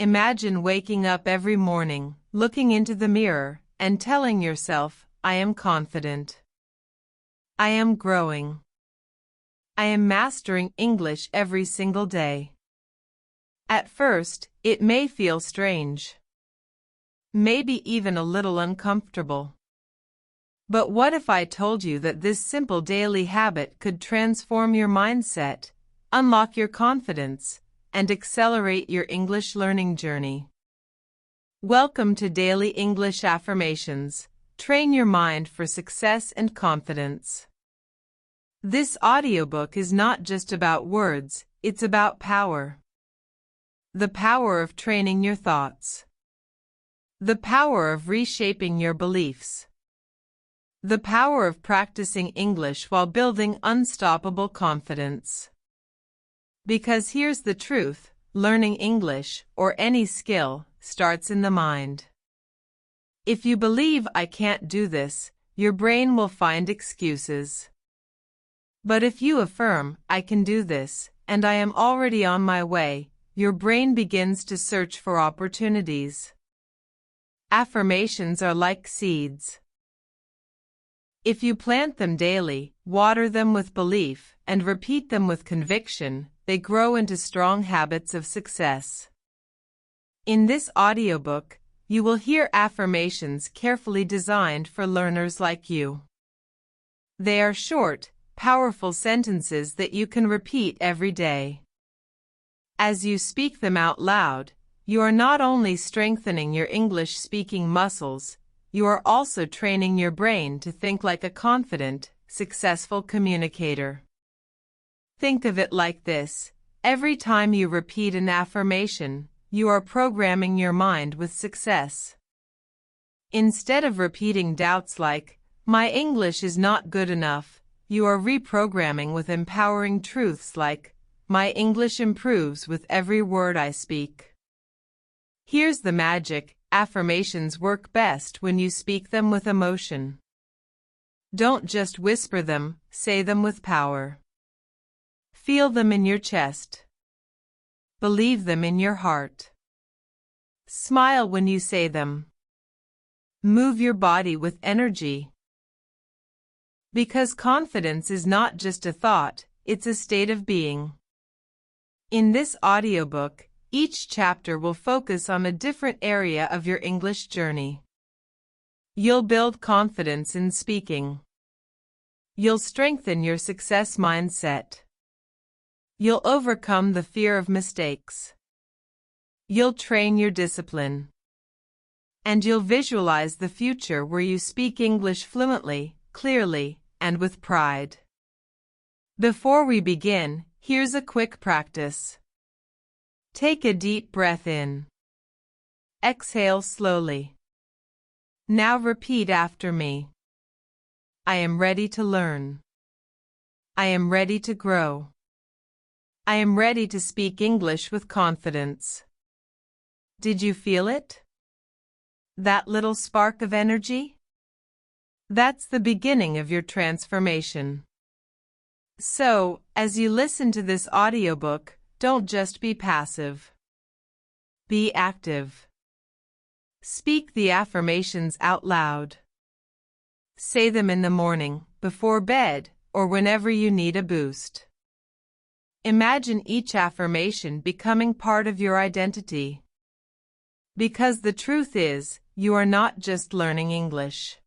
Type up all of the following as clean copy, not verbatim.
Imagine waking up every morning, looking into the mirror, and telling yourself, I am confident. I am growing. I am mastering English every single day. At first, it may feel strange. Maybe even a little uncomfortable. But what if I told you that this simple daily habit could transform your mindset, unlock your confidence, and accelerate your English learning journey? Welcome to Daily English Affirmations. Train your mind for success and confidence. This audiobook is not just about words, it's about power. The power of training your thoughts. The power of reshaping your beliefs. The power of practicing English while building unstoppable confidence. Because here's the truth, learning English, or any skill, starts in the mind. If you believe I can't do this, your brain will find excuses. But if you affirm, I can do this, and I am already on my way, your brain begins to search for opportunities. Affirmations are like seeds. If you plant them daily, water them with belief, and repeat them with conviction, they grow into strong habits of success. In this audiobook, you will hear affirmations carefully designed for learners like you. They are short, powerful sentences that you can repeat every day. As you speak them out loud, you are not only strengthening your English speaking muscles, you are also training your brain to think like a confident, successful communicator. Think of it like this: every time you repeat an affirmation, you are programming your mind with success. Instead of repeating doubts like, my English is not good enough, you are reprogramming with empowering truths like, my English improves with every word I speak. Here's the magic: affirmations work best when you speak them with emotion. Don't just whisper them, say them with power. Feel them in your chest. Believe them in your heart. Smile when you say them. Move your body with energy. Because confidence is not just a thought, it's a state of being. In this audiobook, each chapter will focus on a different area of your English journey. You'll build confidence in speaking. You'll strengthen your success mindset. You'll overcome the fear of mistakes. You'll train your discipline. And you'll visualize the future where you speak English fluently, clearly, and with pride. Before we begin, here's a quick practice. Take a deep breath in. Exhale slowly. Now repeat after me. I am ready to learn. I am ready to grow. I am ready to speak English with confidence. Did you feel it? That little spark of energy? That's the beginning of your transformation. So, as you listen to this audiobook, don't just be passive. Be active. Speak the affirmations out loud. Say them in the morning, before bed, or whenever you need a boost. Imagine each affirmation becoming part of your identity. Because the truth is, you are not just learning English.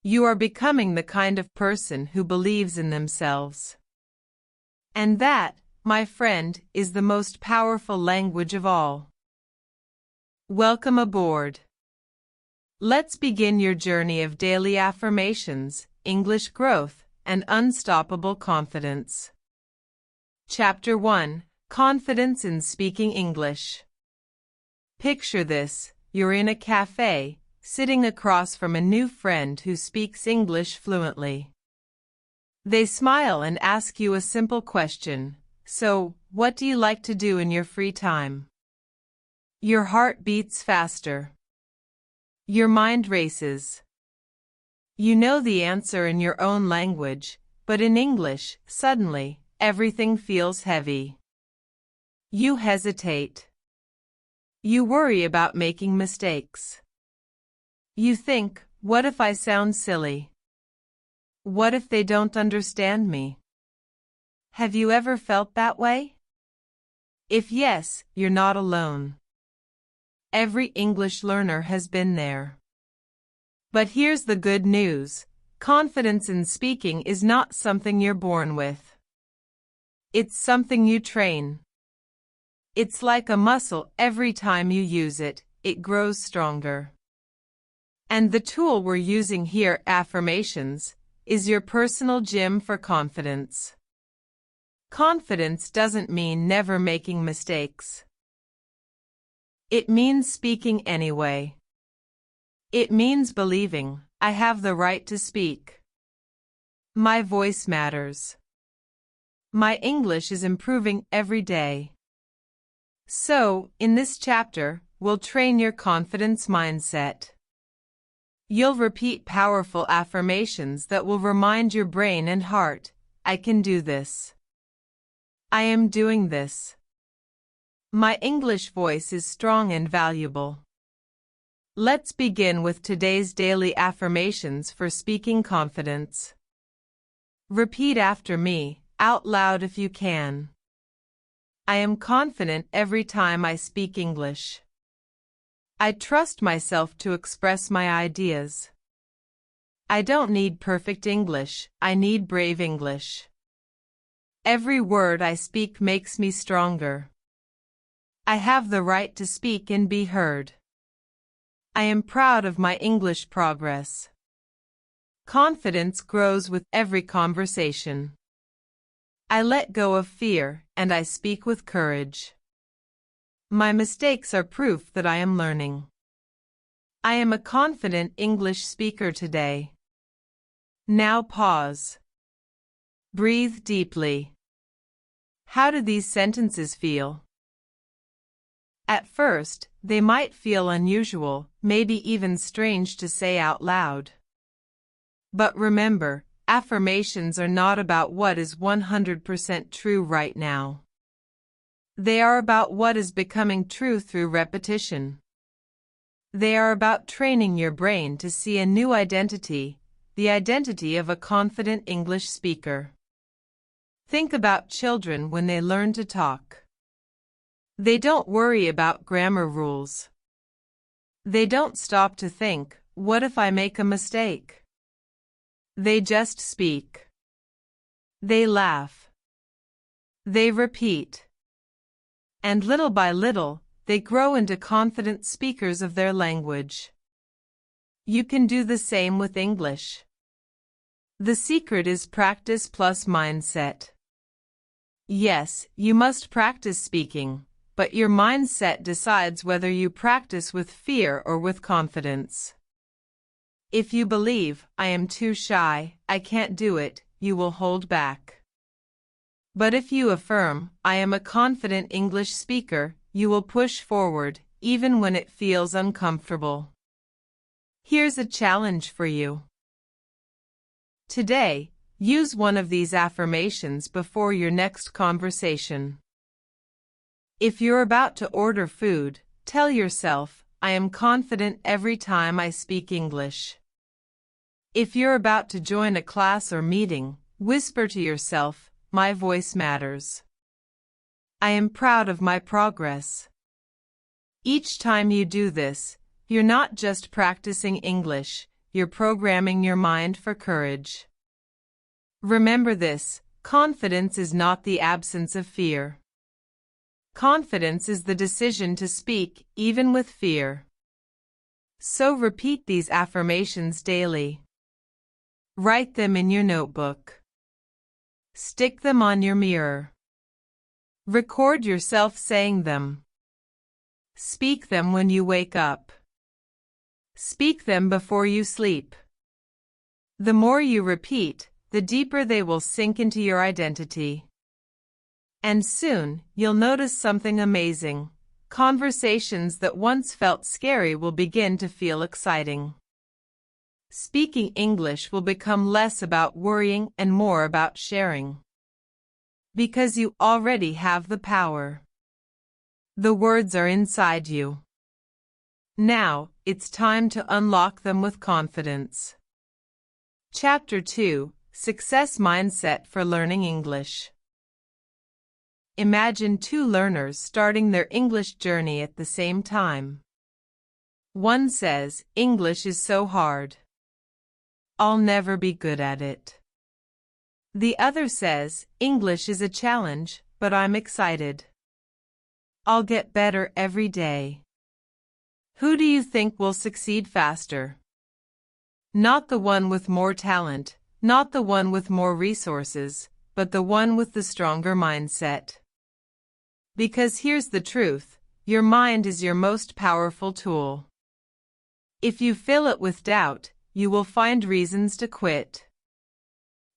You are becoming the kind of person who believes in themselves. And that, my friend, is the most powerful language of all. Welcome aboard. Let's begin your journey of daily affirmations, English growth, and unstoppable confidence. Chapter 1: Confidence in Speaking English. Picture this: you're in a cafe, sitting across from a new friend who speaks English fluently. They smile and ask you a simple question: so, what do you like to do in your free time? Your heart beats faster. Your mind races. You know the answer in your own language, but in English, suddenly, everything feels heavy. You hesitate. You worry about making mistakes. You think, what if I sound silly? What if they don't understand me? Have you ever felt that way? If yes, you're not alone. Every English learner has been there. But here's the good news. Confidence in speaking is not something you're born with. It's something you train. It's like a muscle. Every time you use it, it grows stronger. And the tool we're using here, affirmations, is your personal gym for confidence. Confidence doesn't mean never making mistakes. It means speaking anyway. It means believing, I have the right to speak. My voice matters. My English is improving every day. So, in this chapter, we'll train your confidence mindset. You'll repeat powerful affirmations that will remind your brain and heart, I can do this. I am doing this. My English voice is strong and valuable. Let's begin with today's daily affirmations for speaking confidence. Repeat after me, out loud if you can. I am confident every time I speak English. I trust myself to express my ideas. I don't need perfect English, I need brave English. Every word I speak makes me stronger. I have the right to speak and be heard. I am proud of my English progress. Confidence grows with every conversation. I let go of fear, and I speak with courage. My mistakes are proof that I am learning. I am a confident English speaker today. Now pause. Breathe deeply. How do these sentences feel? At first, they might feel unusual, maybe even strange to say out loud. But remember, affirmations are not about what is 100% true right now. They are about what is becoming true through repetition. They are about training your brain to see a new identity, the identity of a confident English speaker. Think about children when they learn to talk. They don't worry about grammar rules. They don't stop to think, what if I make a mistake? They just speak. They laugh. They repeat. And little by little, they grow into confident speakers of their language. You can do the same with English. The secret is practice plus mindset. Yes, you must practice speaking, but your mindset decides whether you practice with fear or with confidence. If you believe, I am too shy, I can't do it, you will hold back. But if you affirm, I am a confident English speaker, you will push forward, even when it feels uncomfortable. Here's a challenge for you. Today, use one of these affirmations before your next conversation. If you're about to order food, tell yourself, I am confident every time I speak English. If you're about to join a class or meeting, whisper to yourself, my voice matters. I am proud of my progress. Each time you do this, you're not just practicing English, you're programming your mind for courage. Remember this, confidence is not the absence of fear. Confidence is the decision to speak, even with fear. So repeat these affirmations daily. Write them in your notebook. Stick them on your mirror. Record yourself saying them. Speak them when you wake up. Speak them before you sleep. The more you repeat, the deeper they will sink into your identity. And soon, you'll notice something amazing. Conversations that once felt scary will begin to feel exciting. Speaking English will become less about worrying and more about sharing. Because you already have the power. The words are inside you. Now, it's time to unlock them with confidence. Chapter 2: Success Mindset for Learning English. Imagine two learners starting their English journey at the same time. One says, "English is so hard. I'll never be good at it." The other says, "English is a challenge, but I'm excited. I'll get better every day." Who do you think will succeed faster? Not the one with more talent, not the one with more resources, but the one with the stronger mindset. Because here's the truth, your mind is your most powerful tool. If you fill it with doubt, you will find reasons to quit.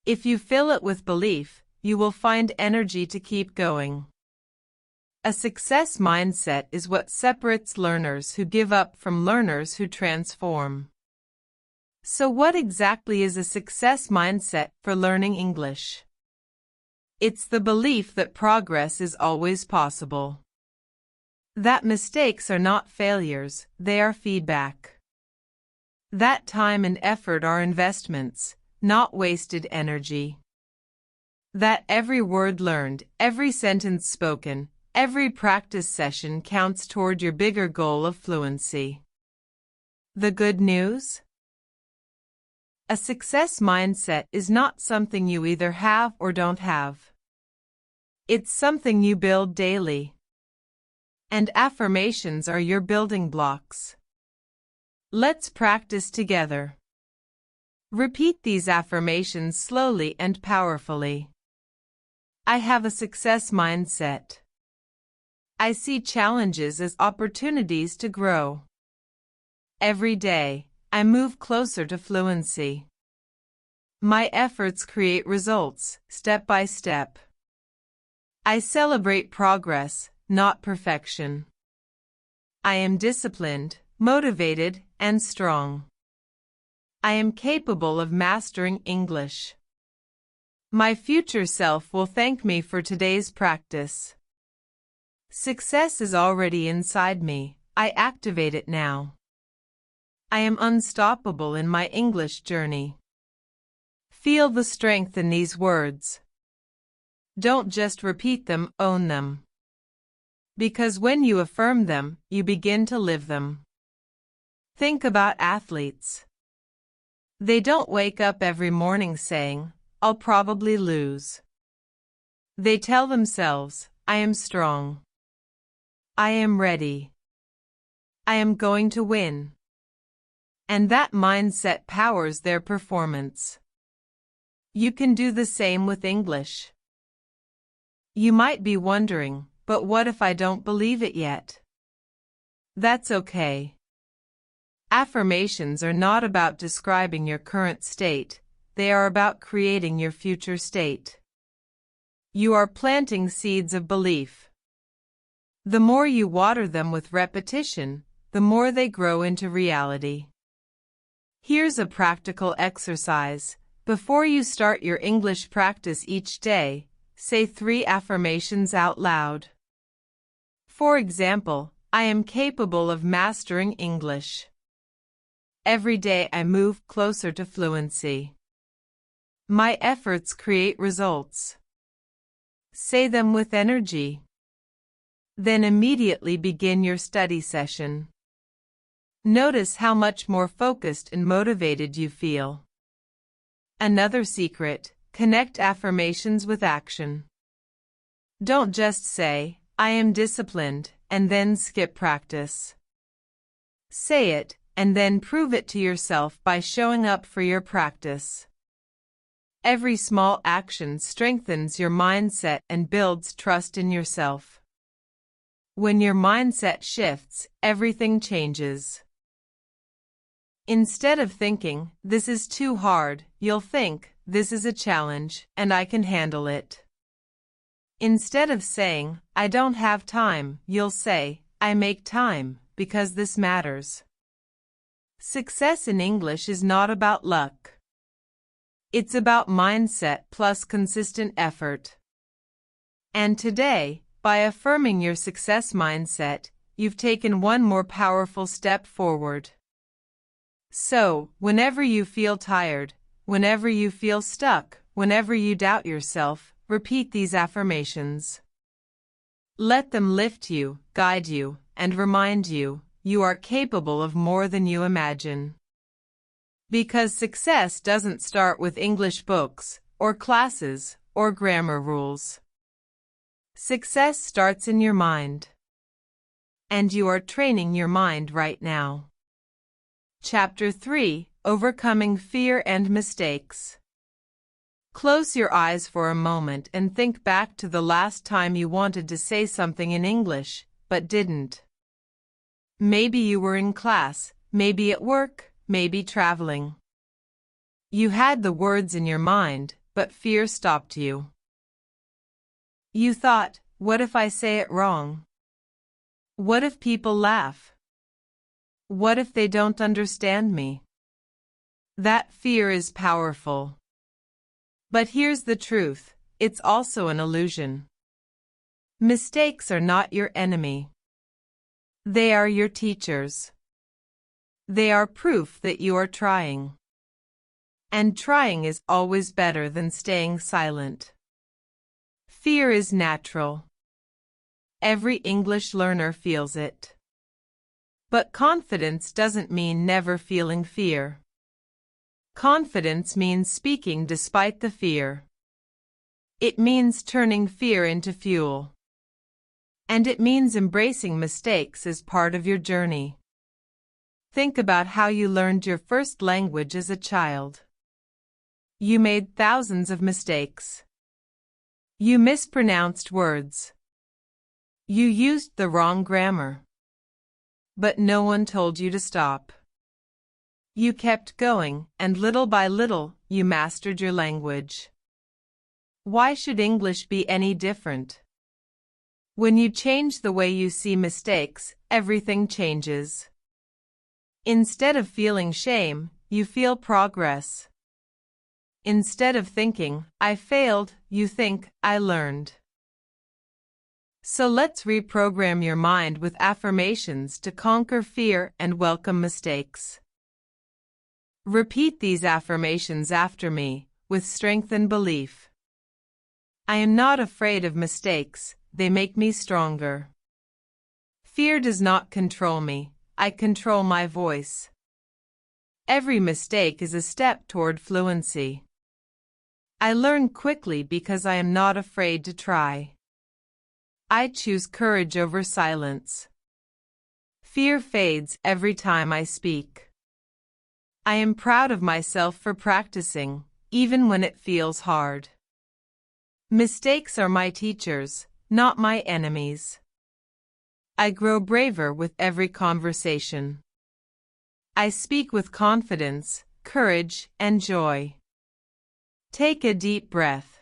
If you fill it with belief, you will find energy to keep going. A success mindset is what separates learners who give up from learners who transform. So what exactly is a success mindset for learning English? It's the belief that progress is always possible. That mistakes are not failures, they are feedback. That time and effort are investments, not wasted energy. That every word learned, every sentence spoken, every practice session counts toward your bigger goal of fluency. The good news? A success mindset is not something you either have or don't have. It's something you build daily. And affirmations are your building blocks. Let's practice together. Repeat these affirmations slowly and powerfully. I have a success mindset. I see challenges as opportunities to grow. Every day, I move closer to fluency. My efforts create results, step by step. I celebrate progress, not perfection. I am disciplined, motivated, and strong. I am capable of mastering English. My future self will thank me for today's practice. Success is already inside me, I activate it now. I am unstoppable in my English journey. Feel the strength in these words. Don't just repeat them, own them. Because when you affirm them, you begin to live them. Think about athletes. They don't wake up every morning saying, "I'll probably lose." They tell themselves, "I am strong. I am ready. I am going to win." And that mindset powers their performance. You can do the same with English. You might be wondering, but what if I don't believe it yet? That's okay. Affirmations are not about describing your current state, they are about creating your future state. You are planting seeds of belief. The more you water them with repetition, the more they grow into reality. Here's a practical exercise. Before you start your English practice each day, say 3 affirmations out loud. For example, I am capable of mastering English. Every day I move closer to fluency. My efforts create results. Say them with energy. Then immediately begin your study session. Notice how much more focused and motivated you feel. Another secret, connect affirmations with action. Don't just say, "I am disciplined," and then skip practice. Say it, and then prove it to yourself by showing up for your practice. Every small action strengthens your mindset and builds trust in yourself. When your mindset shifts, everything changes. Instead of thinking, "This is too hard," you'll think, "This is a challenge, and I can handle it." Instead of saying, "I don't have time," you'll say, "I make time, because this matters." Success in English is not about luck. It's about mindset plus consistent effort. And today, By affirming your success mindset, you've taken one more powerful step forward. So, whenever you feel tired, whenever you feel stuck, whenever you doubt yourself, repeat these affirmations. Let them lift you, guide you, and remind you, you are capable of more than you imagine. Because success doesn't start with English books, or classes, or grammar rules. Success starts in your mind. And you are training your mind right now. Chapter 3: Overcoming Fear and Mistakes. Close your eyes for a moment and think back to the last time you wanted to say something in English, but didn't. Maybe you were in class, maybe at work, maybe traveling. You had the words in your mind, but fear stopped you. You thought, what if I say it wrong? What if people laugh? What if they don't understand me? That fear is powerful. But here's the truth, it's also an illusion. Mistakes are not your enemy. They are your teachers. They are proof that you are trying. And trying is always better than staying silent. Fear is natural. Every English learner feels it. But confidence doesn't mean never feeling fear. Confidence means speaking despite the fear. It means turning fear into fuel. And it means embracing mistakes as part of your journey. Think about how you learned your first language as a child. You made thousands of mistakes. You mispronounced words. You used the wrong grammar. But no one told you to stop. You kept going, and little by little, you mastered your language. Why should English be any different? When you change the way you see mistakes, everything changes. Instead of feeling shame, you feel progress. Instead of thinking, I failed, you think, I learned. So let's reprogram your mind with affirmations to conquer fear and welcome mistakes. Repeat these affirmations after me, with strength and belief. I am not afraid of mistakes, they make me stronger. Fear does not control me, I control my voice. Every mistake is a step toward fluency. I learn quickly because I am not afraid to try. I choose courage over silence. Fear fades every time I speak. I am proud of myself for practicing, even when it feels hard. Mistakes are my teachers, not my enemies. I grow braver with every conversation. I speak with confidence, courage, and joy. Take a deep breath.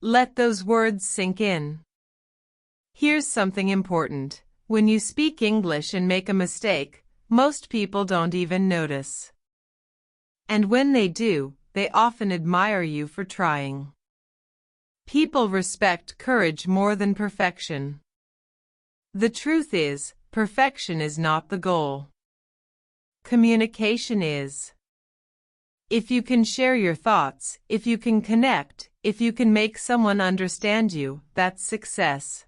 Let those words sink in. Here's something important. When you speak English and make a mistake, most people don't even notice. And when they do, they often admire you for trying. People respect courage more than perfection. The truth is, perfection is not the goal. Communication is. If you can share your thoughts, if you can connect, if you can make someone understand you, that's success.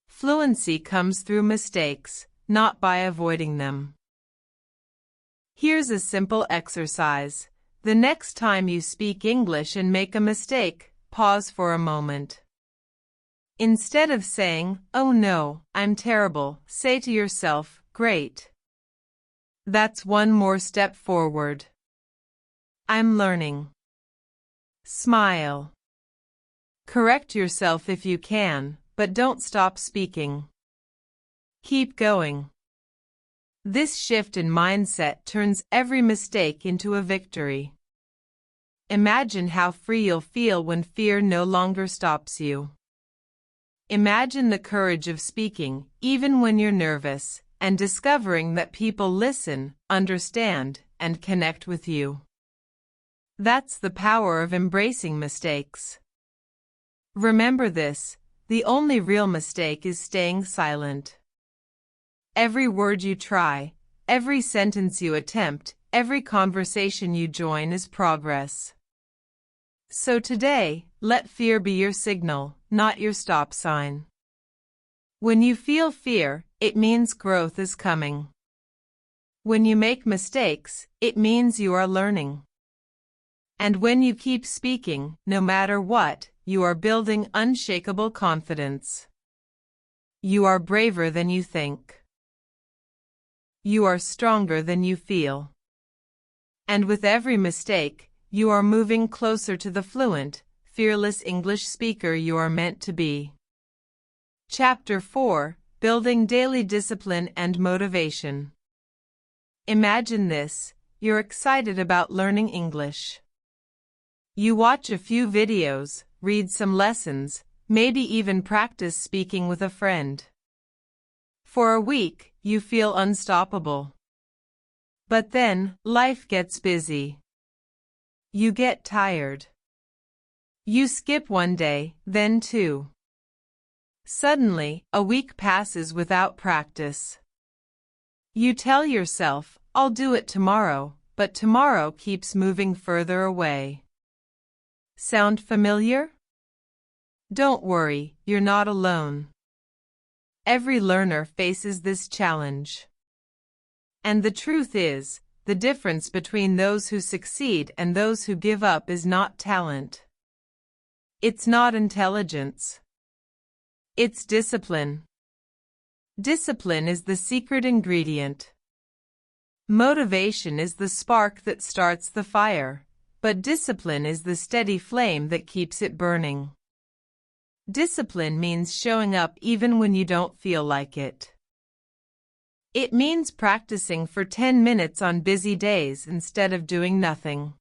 Fluency comes through mistakes, not by avoiding them. Here's a simple exercise. The next time you speak English and make a mistake, pause for a moment. Instead of saying, "Oh no, I'm terrible," say to yourself, "Great." That's one more step forward. I'm learning. Smile. Correct yourself if you can, but don't stop speaking. Keep going. This shift in mindset turns every mistake into a victory. Imagine how free you'll feel when fear no longer stops you. Imagine the courage of speaking, even when you're nervous, and discovering that people listen, understand, and connect with you. That's the power of embracing mistakes. Remember this: the only real mistake is staying silent. Every word you try, every sentence you attempt, every conversation you join is progress. So today, let fear be your signal, not your stop sign. When you feel fear, it means growth is coming. When you make mistakes, it means you are learning. And when you keep speaking, no matter what, you are building unshakable confidence. You are braver than you think. You are stronger than you feel. And with every mistake, you are moving closer to the fluent, fearless English speaker you are meant to be. Chapter 4: Building Daily Discipline and Motivation. Imagine this: you're excited about learning English. You watch a few videos, read some lessons, maybe even practice speaking with a friend. For a week, you feel unstoppable. But then, life gets busy. You get tired. You skip one day, then two. Suddenly, a week passes without practice. You tell yourself, "I'll do it tomorrow," but tomorrow keeps moving further away. Sound familiar? Don't worry, you're not alone. Every learner faces this challenge. And the truth is, the difference between those who succeed and those who give up is not talent. It's not intelligence. It's discipline. Discipline is the secret ingredient. Motivation is the spark that starts the fire, but discipline is the steady flame that keeps it burning. Discipline means showing up even when you don't feel like it. It means practicing for 10 minutes on busy days instead of doing nothing.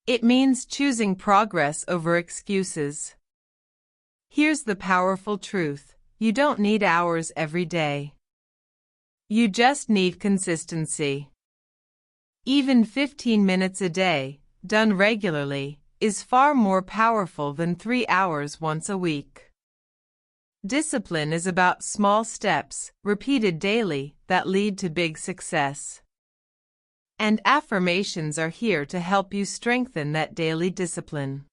It means choosing progress over excuses. Here's the powerful truth: you don't need hours every day. You just need consistency. Even 15 minutes a day, done regularly, is far more powerful than 3 hours once a week. Discipline is about small steps, repeated daily, that lead to big success. And affirmations are here to help you strengthen that daily discipline.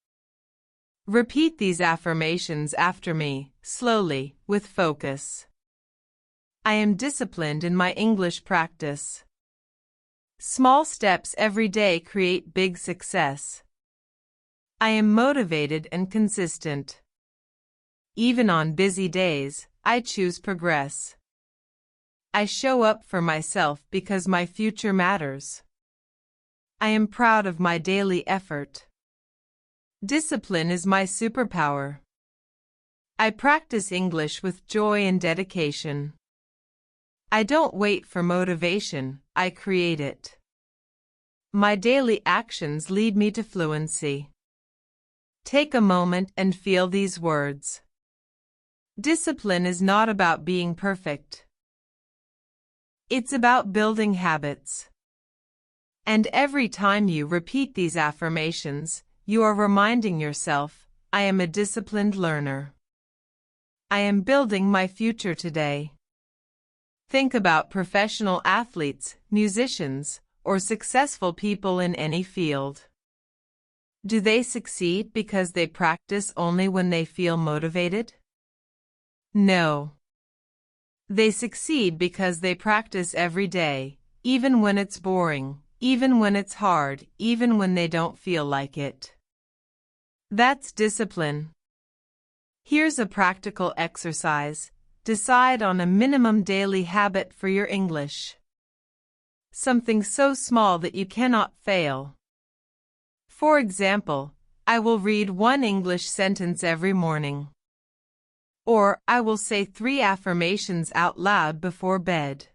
Repeat these affirmations after me, slowly, with focus. I am disciplined in my English practice. Small steps every day create big success. I am motivated and consistent. Even on busy days, I choose progress. I show up for myself because my future matters. I am proud of my daily effort. Discipline is my superpower. I practice English with joy and dedication. I don't wait for motivation, I create it. My daily actions lead me to fluency. Take a moment and feel these words. Discipline is not about being perfect. It's about building habits. And every time you repeat these affirmations, you are reminding yourself, I am a disciplined learner. I am building my future today. Think about professional athletes, musicians, or successful people in any field. Do they succeed because they practice only when they feel motivated? No. They succeed because they practice every day, even when it's boring, even when it's hard, even when they don't feel like it. That's discipline. Here's a practical exercise. Decide on a minimum daily habit for your English. Something so small that you cannot fail. For example, I will read one English sentence every morning. Or, I will say 3 affirmations out loud before bed.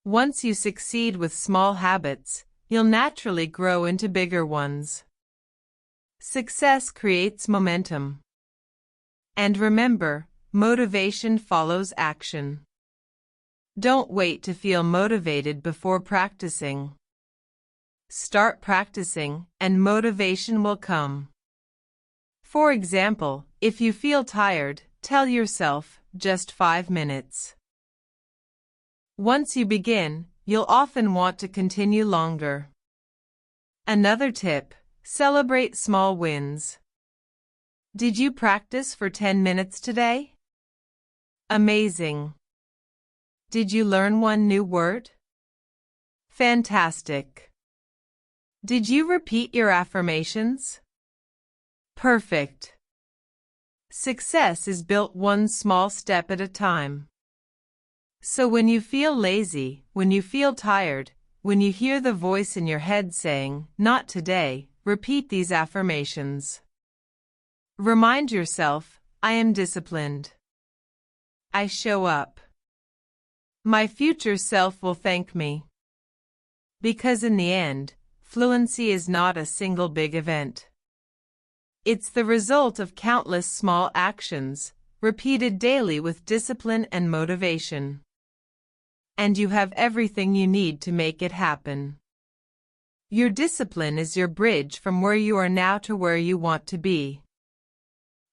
Once you succeed with small habits, you'll naturally grow into bigger ones. Success creates momentum. And remember, motivation follows action. Don't wait to feel motivated before practicing. Start practicing, and motivation will come. For example, if you feel tired, tell yourself, just 5 minutes. Once you begin, you'll often want to continue longer. Another tip: celebrate small wins. Did you practice for 10 minutes today? Amazing. Did you learn one new word? Fantastic. Did you repeat your affirmations? Perfect. Success is built one small step at a time. So when you feel lazy, when you feel tired, when you hear the voice in your head saying, "Not today," repeat these affirmations. Remind yourself, "I am disciplined. I show up. My future self will thank me." Because in the end, fluency is not a single big event. It's the result of countless small actions, repeated daily with discipline and motivation. And you have everything you need to make it happen. Your discipline is your bridge from where you are now to where you want to be.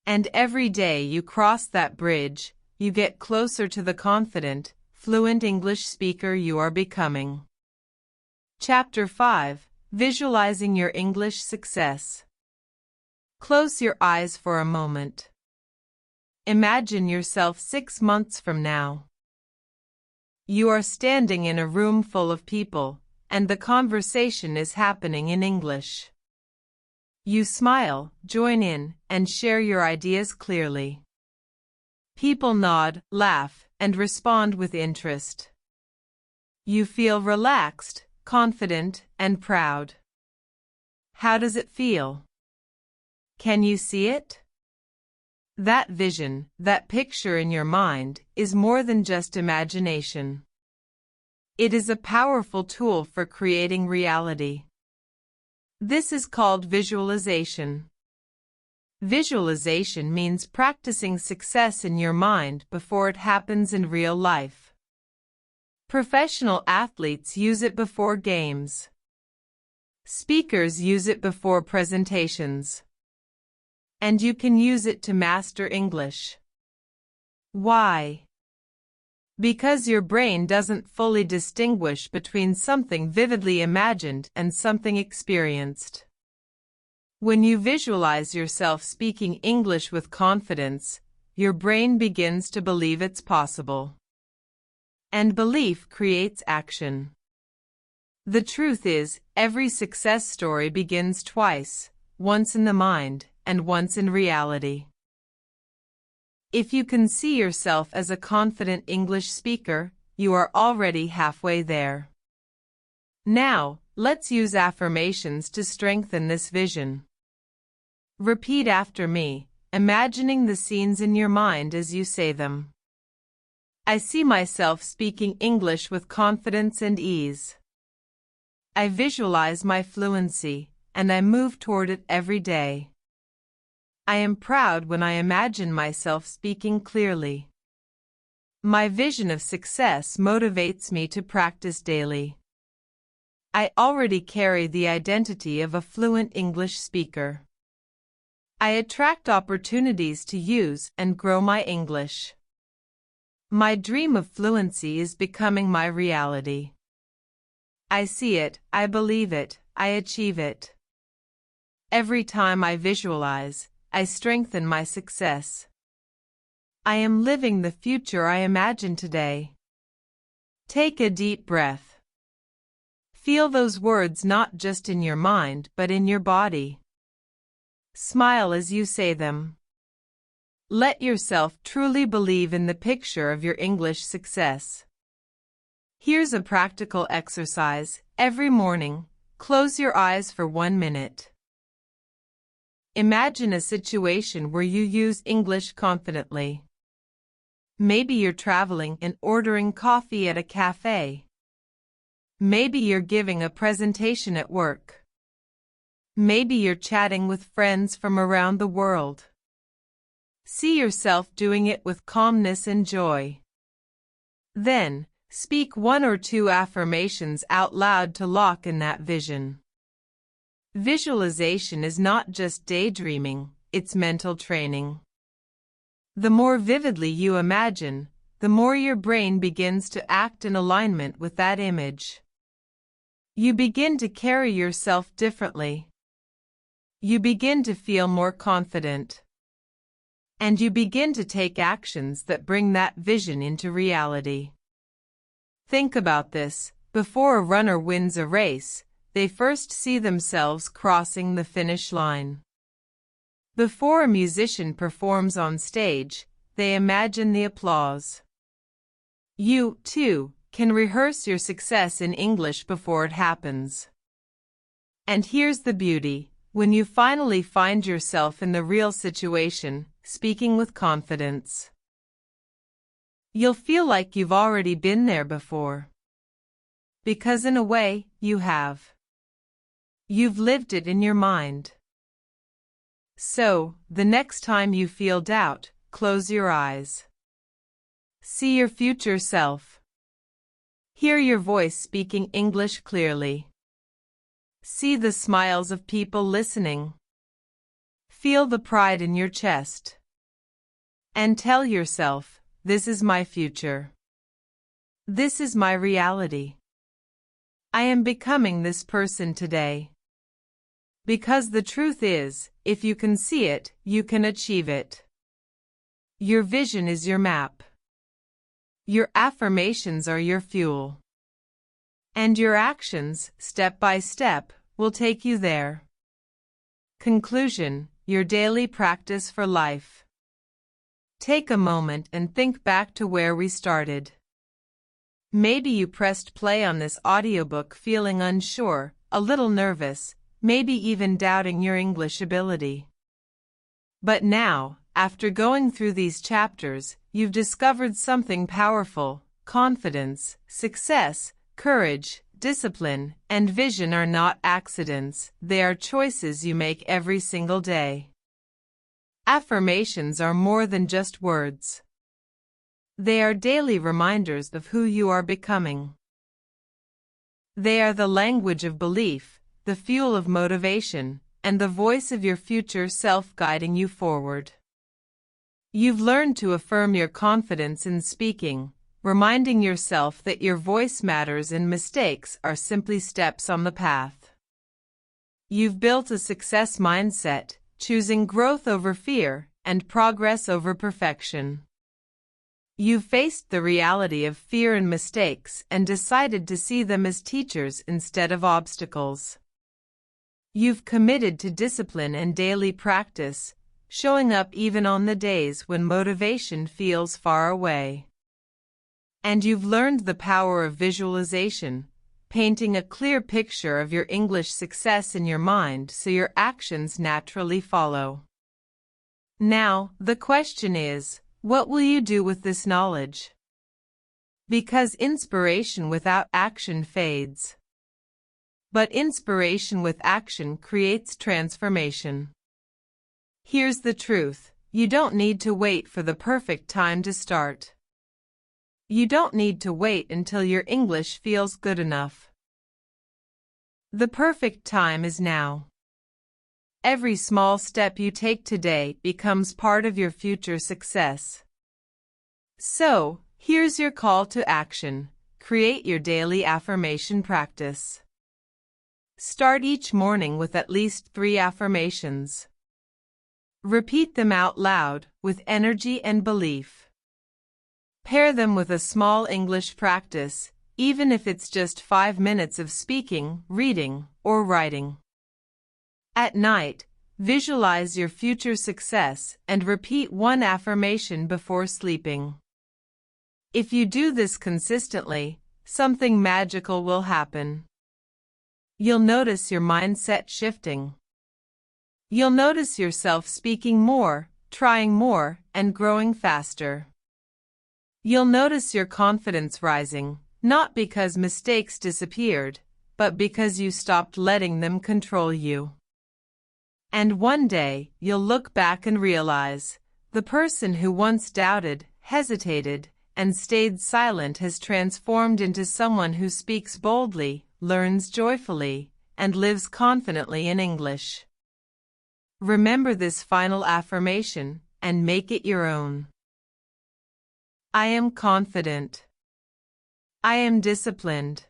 And every day you cross that bridge, you get closer to the confident, fluent English speaker you are becoming. Chapter 5: Visualizing your English success. Close your eyes for a moment. Imagine yourself 6 months from now. You are standing in a room full of people, and the conversation is happening in English. You smile, join in, and share your ideas clearly. People nod, laugh, and respond with interest. You feel relaxed, confident, and proud. How does it feel? Can you see it? That vision, that picture in your mind, is more than just imagination. It is a powerful tool for creating reality. This is called visualization. Visualization means practicing success in your mind before it happens in real life. Professional athletes use it before games. Speakers use it before presentations. And you can use it to master English. Why? Because your brain doesn't fully distinguish between something vividly imagined and something experienced. When you visualize yourself speaking English with confidence, your brain begins to believe it's possible. And belief creates action. The truth is, every success story begins twice, once in the mind and once in reality. If you can see yourself as a confident English speaker, you are already halfway there. Now, let's use affirmations to strengthen this vision. Repeat after me, imagining the scenes in your mind as you say them. I see myself speaking English with confidence and ease. I visualize my fluency, and I move toward it every day. I am proud when I imagine myself speaking clearly. My vision of success motivates me to practice daily. I already carry the identity of a fluent English speaker. I attract opportunities to use and grow my English. My dream of fluency is becoming my reality. I see it, I believe it, I achieve it. Every time I visualize, I strengthen my success. I am living the future I imagine today. Take a deep breath. Feel those words not just in your mind but in your body. Smile as you say them. Let yourself truly believe in the picture of your English success. Here's a practical exercise. Every morning, close your eyes for 1 minute. Imagine a situation where you use English confidently. Maybe you're traveling and ordering coffee at a cafe. Maybe you're giving a presentation at work. Maybe you're chatting with friends from around the world. See yourself doing it with calmness and joy. Then, speak 1 or 2 affirmations out loud to lock in that vision. Visualization is not just daydreaming, it's mental training. The more vividly you imagine, the more your brain begins to act in alignment with that image. You begin to carry yourself differently. You begin to feel more confident. And you begin to take actions that bring that vision into reality. Think about this. Before a runner wins a race, they first see themselves crossing the finish line. Before a musician performs on stage, they imagine the applause. You, too, can rehearse your success in English before it happens. And here's the beauty. When you finally find yourself in the real situation, speaking with confidence, you'll feel like you've already been there before. Because in a way, you have. You've lived it in your mind. So, the next time you feel doubt, close your eyes. See your future self. Hear your voice speaking English clearly. See the smiles of people listening. Feel the pride in your chest. And tell yourself, this is my future. This is my reality. I am becoming this person today. Because the truth is, if you can see it, you can achieve it. Your vision is your map. Your affirmations are your fuel. And your actions, step by step, will take you there. Conclusion: your daily practice for life. Take a moment and think back to where we started. Maybe you pressed play on this audiobook feeling unsure, a little nervous, maybe even doubting your English ability. But now, after going through these chapters, you've discovered something powerful. Confidence, success, courage, discipline, and vision are not accidents, they are choices you make every single day. Affirmations are more than just words. They are daily reminders of who you are becoming. They are the language of belief, the fuel of motivation, and the voice of your future self guiding you forward. You've learned to affirm your confidence in speaking, reminding yourself that your voice matters and mistakes are simply steps on the path. You've built a success mindset, choosing growth over fear and progress over perfection. You've faced the reality of fear and mistakes and decided to see them as teachers instead of obstacles. You've committed to discipline and daily practice, showing up even on the days when motivation feels far away. And you've learned the power of visualization, painting a clear picture of your English success in your mind so your actions naturally follow. Now, the question is, what will you do with this knowledge? Because inspiration without action fades. But inspiration with action creates transformation. Here's the truth: you don't need to wait for the perfect time to start. You don't need to wait until your English feels good enough. The perfect time is now. Every small step you take today becomes part of your future success. So, here's your call to action. Create your daily affirmation practice. Start each morning with at least 3 affirmations. Repeat them out loud, with energy and belief. Pair them with a small English practice, even if it's just 5 minutes of speaking, reading, or writing. At night, visualize your future success and repeat 1 affirmation before sleeping. If you do this consistently, something magical will happen. You'll notice your mindset shifting. You'll notice yourself speaking more, trying more, and growing faster. You'll notice your confidence rising, not because mistakes disappeared, but because you stopped letting them control you. And one day, you'll look back and realize, the person who once doubted, hesitated, and stayed silent has transformed into someone who speaks boldly, learns joyfully, and lives confidently in English. Remember this final affirmation and make it your own. I am confident. I am disciplined.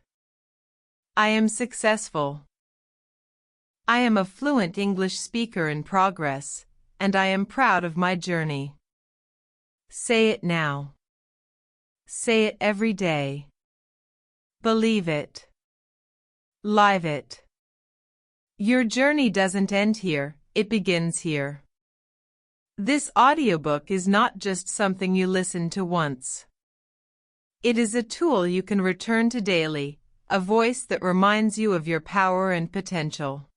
I am successful. I am a fluent English speaker in progress, and I am proud of my journey. Say it now. Say it every day. Believe it. Live it. Your journey doesn't end here, it begins here. This audiobook is not just something you listen to once. It is a tool you can return to daily, a voice that reminds you of your power and potential.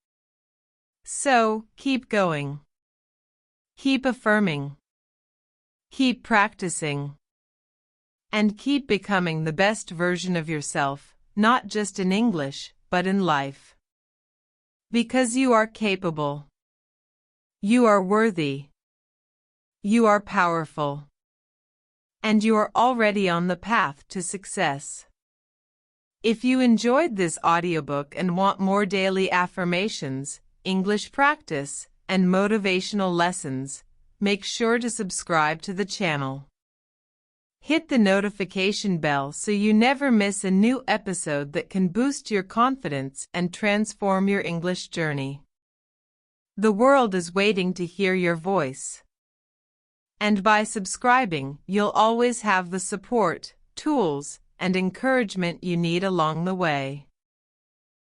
So, keep going. Keep affirming. Keep practicing. And keep becoming the best version of yourself, not just in English, but in life. Because you are capable. You are worthy. You are powerful. And you are already on the path to success. If you enjoyed this audiobook and want more daily affirmations, English practice, and motivational lessons, make sure to subscribe to the channel. Hit the notification bell so you never miss a new episode that can boost your confidence and transform your English journey. The world is waiting to hear your voice. And by subscribing, you'll always have the support, tools, and encouragement you need along the way.